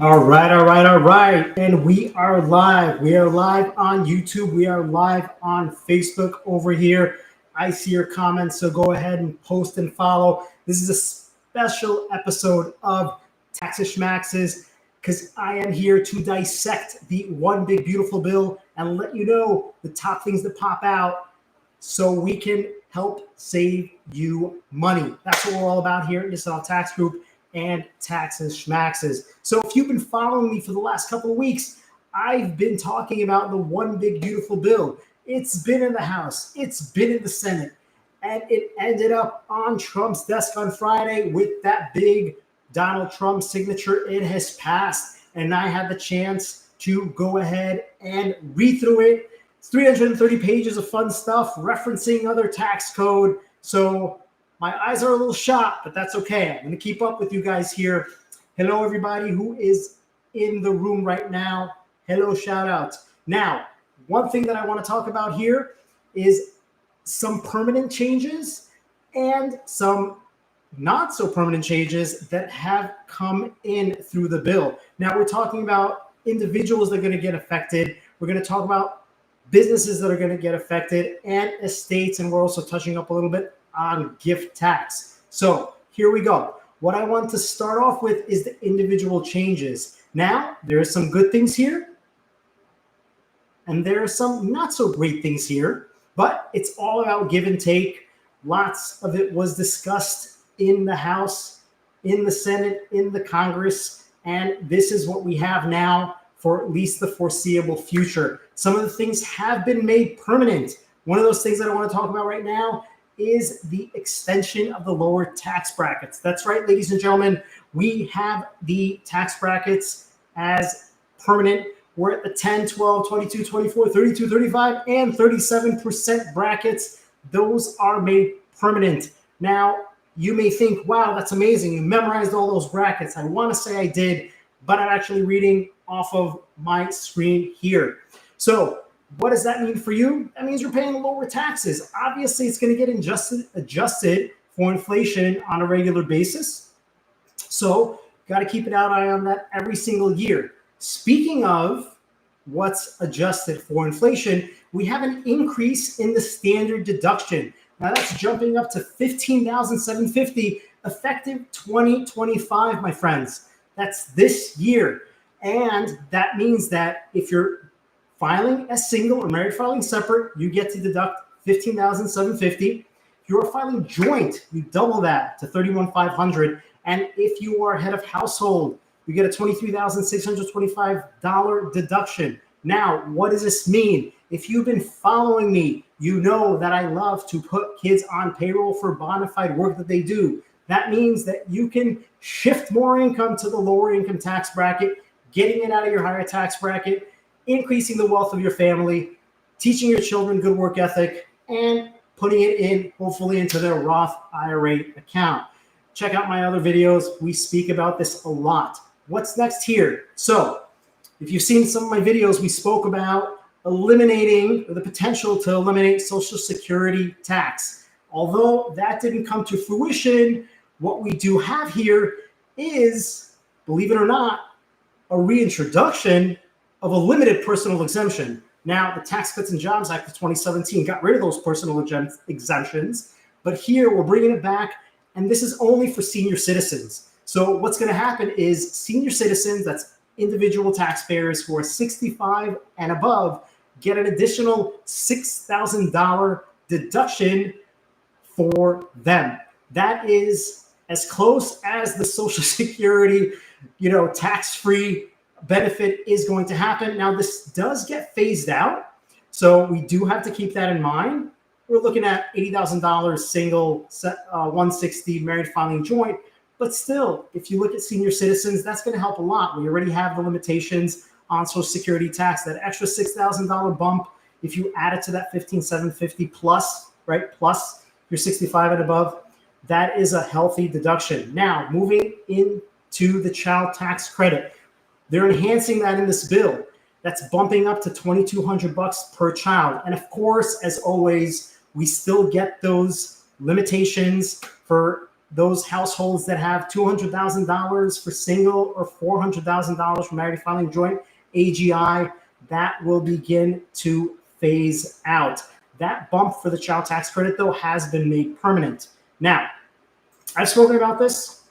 All right, all right, all right. And we are live. We are live on YouTube. We are live on Facebook over here. I see your comments, so go ahead and post and follow. This is a special episode of Taxes Schmaxes because I am here to dissect the one big beautiful bill and let you know the top things that pop out so we can help save you money. That's what we're all about here at Nissan Tax Group and Taxes Schmaxes. So if you've been following me for the last couple of weeks, I've been talking about the one big beautiful bill. It's been in the House, it's been in the Senate, and it ended up on Trump's desk on Friday with that big Donald Trump signature. It has passed, and I had the chance to go ahead and read through it. It's 330 pages of fun stuff referencing other tax code. So my eyes are a little shot, but that's okay. I'm going to keep up with you guys here. Hello, everybody who is in the room right now. Hello, shout outs. Now, one thing that I want to talk about here is some permanent changes and some not so permanent changes that have come in through the bill. Now, we're talking about individuals that are going to get affected. We're going to talk about businesses that are going to get affected and estates, and we're also touching up a little bit on gift tax. So here we go. What I want to start off with is the individual changes. Now, there are some good things here, and there are some not so great things here, but it's all about give and take. Lots of it was discussed in the House, in the Senate, in the Congress, and this is what we have now for at least the foreseeable future. Some of the things have been made permanent. One of those things that I want to talk about right now is the extension of the lower tax brackets. That's right, ladies and gentlemen, we have the tax brackets as permanent. We're at the 10, 12, 22, 24, 32, 35, and 37% brackets. Those are made permanent. Now, you may think, wow, that's amazing. You memorized all those brackets. I want to say I did, but I'm actually reading off of my screen here. So what does that mean for you? That means you're paying lower taxes. Obviously, it's going to get adjusted for inflation on a regular basis. So got to keep an eye on that every single year. Speaking of what's adjusted for inflation, we have an increase in the standard deduction. Now that's jumping up to $15,750 effective 2025, my friends. That's this year. And that means that if you're filing as single or married filing separate, you get to deduct $15,750. If you're filing joint, you double that to $31,500. And if you are head of household, you get a $23,625 deduction. Now, what does this mean? If you've been following me, you know that I love to put kids on payroll for bona fide work that they do. That means that you can shift more income to the lower income tax bracket, getting it out of your higher tax bracket, increasing the wealth of your family, teaching your children good work ethic, and putting it in, hopefully, into their Roth IRA account. Check out my other videos. We speak about this a lot. What's next here? So if you've seen some of my videos, we spoke about eliminating, or the potential to eliminate, Social Security tax. Although that didn't come to fruition, what we do have here is, believe it or not, a reintroduction of a limited personal exemption. Now, the Tax Cuts and Jobs Act of 2017 got rid of those personal exemptions, but here we're bringing it back, and this is only for senior citizens. So what's going to happen is senior citizens, that's individual taxpayers who are 65 and above, get an additional $6,000 deduction for them. That is as close as the Social Security, tax-free benefit is going to happen. Now, this does get phased out, so we do have to keep that in mind. We're looking at $80,000 single, $160 married filing joint. But still, if you look at senior citizens, that's going to help a lot. We already have the limitations on Social Security tax, that extra $6,000 bump. If you add it to that $15,750 plus, right, plus you're 65 and above, that is a healthy deduction. Now, moving into the child tax credit, they're enhancing that in this bill. That's bumping up to $2,200 per child. And of course, as always, we still get those limitations for those households that have $200,000 for single or $400,000 for married filing joint AGI, that will begin to phase out. That bump for the child tax credit, though, has been made permanent. Now, I've spoken about this.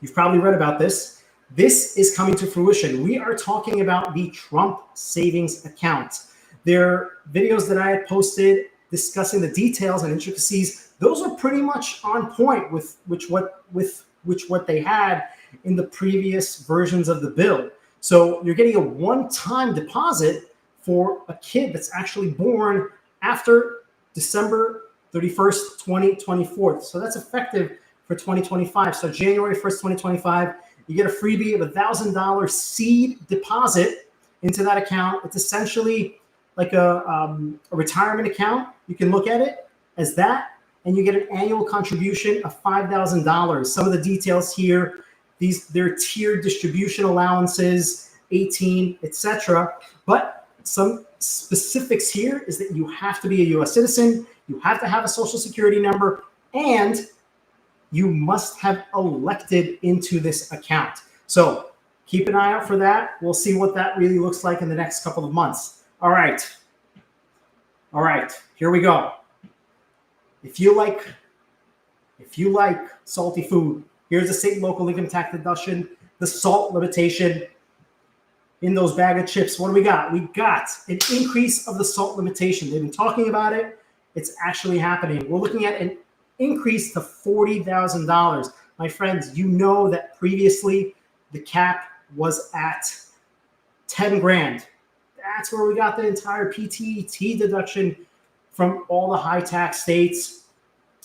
You've probably read about this. This is coming to fruition. We are talking about the Trump savings account. There are videos that I had posted discussing the details and intricacies. Those are pretty much on point with what they had in the previous versions of the bill. So you're getting a one-time deposit for a kid that's actually born after December 31st, 2024. So that's effective for 2025. So January 1st, 2025, you get a freebie of $1,000 seed deposit into that account. It's essentially like a retirement account. You can look at it as that, and you get an annual contribution of $5,000. Some of the details here, they're tiered distribution allowances, 18, etc. But some specifics here is that you have to be a U.S. citizen, you have to have a social security number, and you must have elected into this account. So keep an eye out for that. We'll see what that really looks like in the next couple of months. All right, here we go. If you like salty food, here's the state and local income tax deduction, the salt limitation in those bag of chips. What do we got? We got an increase of the salt limitation. They've been talking about it. It's actually happening. We're looking at an increase to $40,000. My friends, you know that previously the cap was at 10 grand. That's where we got the entire PTT deduction from all the high tax states.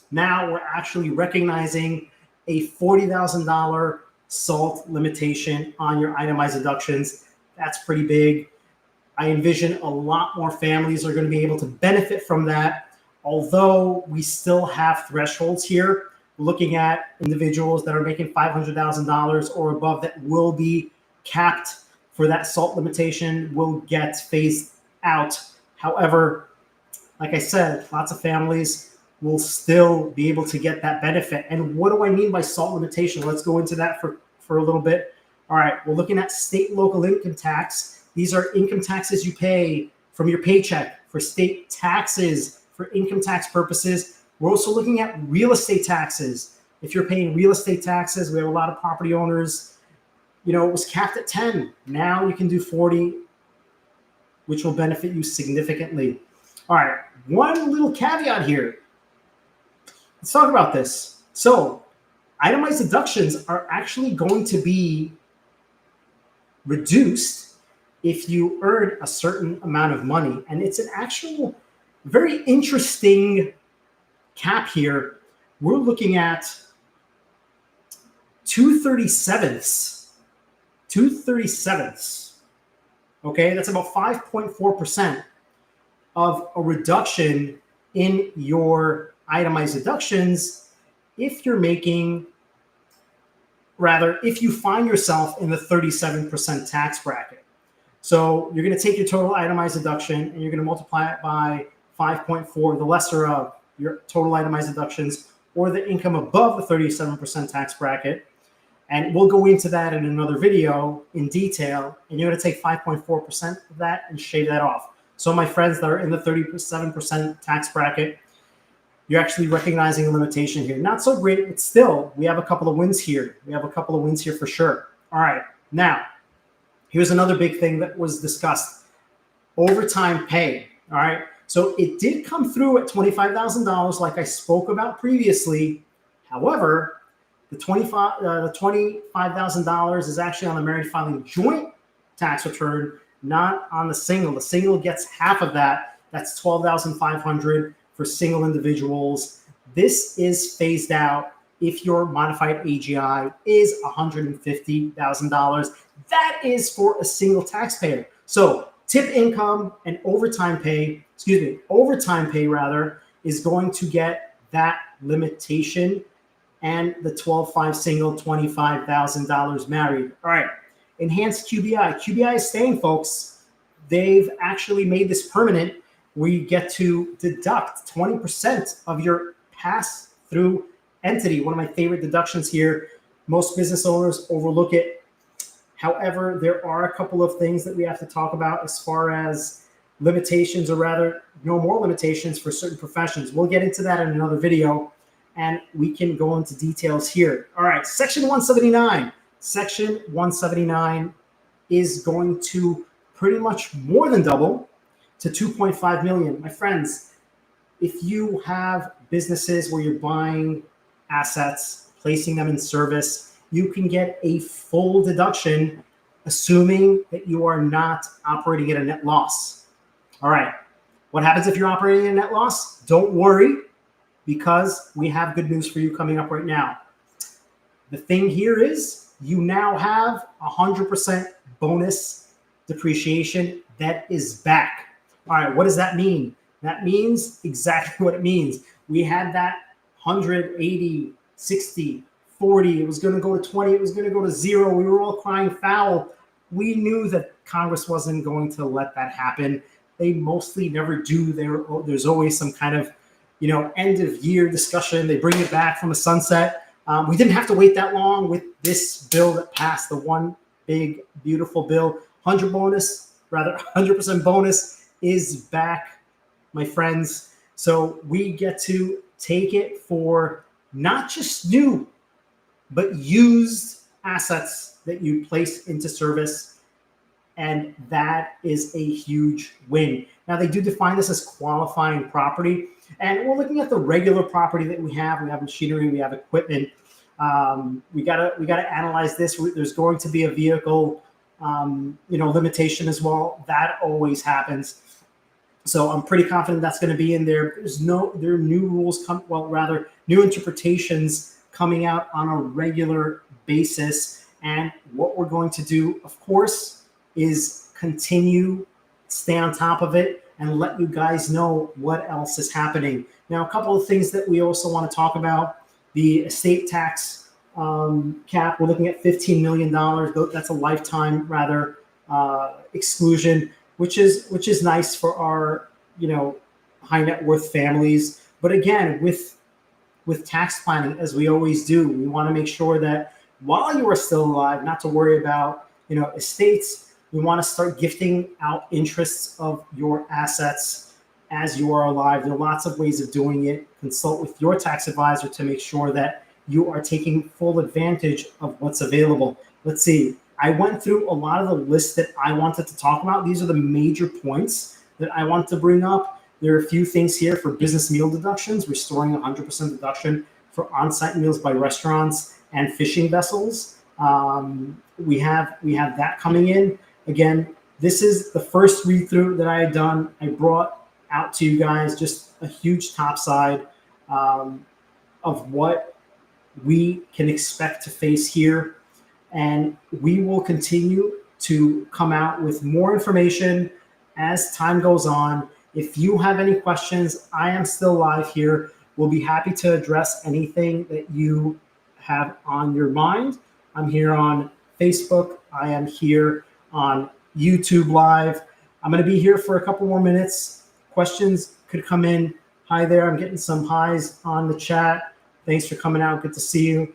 Now we're actually recognizing a $40,000 SALT limitation on your itemized deductions. That's pretty big. I envision a lot more families are going to be able to benefit from that, although we still have thresholds here. Looking at individuals that are making $500,000 or above that will be capped for that SALT limitation will get phased out. However, like I said, lots of families will still be able to get that benefit. And what do I mean by SALT limitation? Let's go into that for a little bit. All right, we're looking at state and local income tax. These are income taxes you pay from your paycheck for state taxes for income tax purposes. We're also looking at real estate taxes. If you're paying real estate taxes, we have a lot of property owners. You know, it was capped at 10. Now you can do 40, which will benefit you significantly. All right, one little caveat here. Let's talk about this. So itemized deductions are actually going to be reduced if you earn a certain amount of money. And it's an actual very interesting cap here. We're looking at 2/37. Okay, that's about 5.4% of a reduction in your itemized deductions if you're making, rather, if you find yourself in the 37% tax bracket. So you're going to take your total itemized deduction and you're going to multiply it by 5.4, the lesser of your total itemized deductions, or the income above the 37% tax bracket. And we'll go into that in another video in detail. And you're going to take 5.4% of that and shave that off. So my friends that are in the 37% tax bracket, you're actually recognizing a limitation here. Not so great, but still, we have a couple of wins here. We have a couple of wins here for sure. All right, now, here's another big thing that was discussed. Overtime pay, all right? So it did come through at $25,000 like I spoke about previously. However, the $25,000 is actually on the married filing joint tax return, not on the single. The single gets half of that. That's $12,500 for single individuals. This is phased out if your modified AGI is $150,000. That is for a single taxpayer. So tip income and overtime pay, is going to get that limitation, and the 12/5 single, $25,000 married. All right, enhanced QBI. QBI is staying, folks. They've actually made this permanent. We get to deduct 20% of your pass-through entity, one of my favorite deductions here. Most business owners overlook it. However, there are a couple of things that we have to talk about as far as limitations, or rather, no more limitations for certain professions. We'll get into that in another video, and we can go into details here. All right, Section 179. Section 179 is going to pretty much more than double to 2.5 million. My friends, if you have businesses where you're buying assets, placing them in service, you can get a full deduction, assuming that you are not operating at a net loss. All right, what happens if you're operating at a net loss? Don't worry, because we have good news for you coming up right now. The thing here is you now have 100% bonus depreciation that is back. All right, what does that mean? That means exactly what it means. We had that 180, 60, 40. It was going to go to 20. It was going to go to 0. We were all crying foul. We knew that Congress wasn't going to let that happen. They mostly never do. There's always some kind of, end of year discussion. They bring it back from a sunset. We didn't have to wait that long with this bill that passed, the one big, beautiful bill. 100% bonus is back, my friends. So we get to take it for not just new, but used assets that you place into service. And that is a huge win. Now, they do define this as qualifying property. And we're looking at the regular property that we have. We have machinery, we have equipment. We gotta analyze this. There's going to be a vehicle, limitation as well. That always happens. So I'm pretty confident that's going to be in there. There are new rules new interpretations coming out on a regular basis. And what we're going to do, of course, is stay on top of it and let you guys know what else is happening. Now, a couple of things that we also want to talk about: the estate tax cap. We're looking at $15 million. That's a lifetime exclusion, which is nice for our high net worth families. But again, with tax planning, as we always do, we want to make sure that while you are still alive, not to worry about estates. We want to start gifting out interests of your assets as you are alive. There are lots of ways of doing it. Consult with your tax advisor to make sure that you are taking full advantage of what's available. Let's see. I went through a lot of the lists that I wanted to talk about. These are the major points that I want to bring up. There are a few things here for business meal deductions, restoring 100% deduction for on-site meals by restaurants and fishing vessels. We have that coming in. Again, this is the first read-through that I had done. I brought out to you guys just a huge topside of what we can expect to face here. And we will continue to come out with more information as time goes on. If you have any questions, I am still live here. We'll be happy to address anything that you have on your mind. I'm here on Facebook. I am here on YouTube Live. I'm going to be here for a couple more minutes. Questions could come in. Hi there. I'm getting some highs on the chat. Thanks for coming out. Good to see you.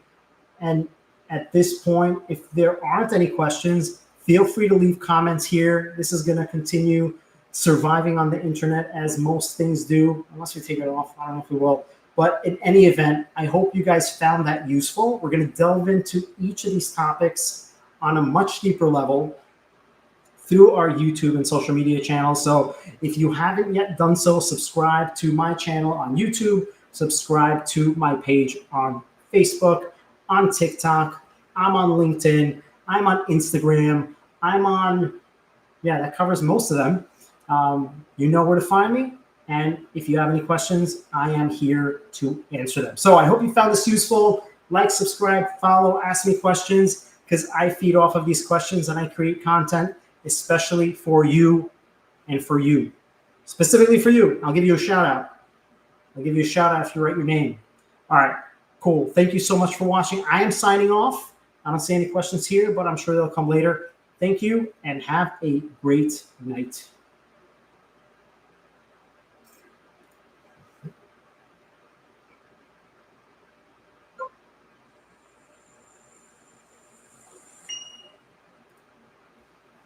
And at this point, if there aren't any questions, feel free to leave comments here. This is going to continue surviving on the internet as most things do, unless we take it off. I don't know if we will. But in any event, I hope you guys found that useful. We're going to delve into each of these topics on a much deeper level through our YouTube and social media channels. So if you haven't yet done so, subscribe to my channel on YouTube, subscribe to my page on Facebook, on TikTok. I'm on LinkedIn. I'm on Instagram. That covers most of them. You know where to find me. And if you have any questions, I am here to answer them. So I hope you found this useful. Like, subscribe, follow, ask me questions, because I feed off of these questions and I create content especially for you and for you. Specifically for you. I'll give you a shout out. I'll give you a shout out if you write your name. All right, cool. Thank you so much for watching. I am signing off. I don't see any questions here, but I'm sure they'll come later. Thank you and have a great night.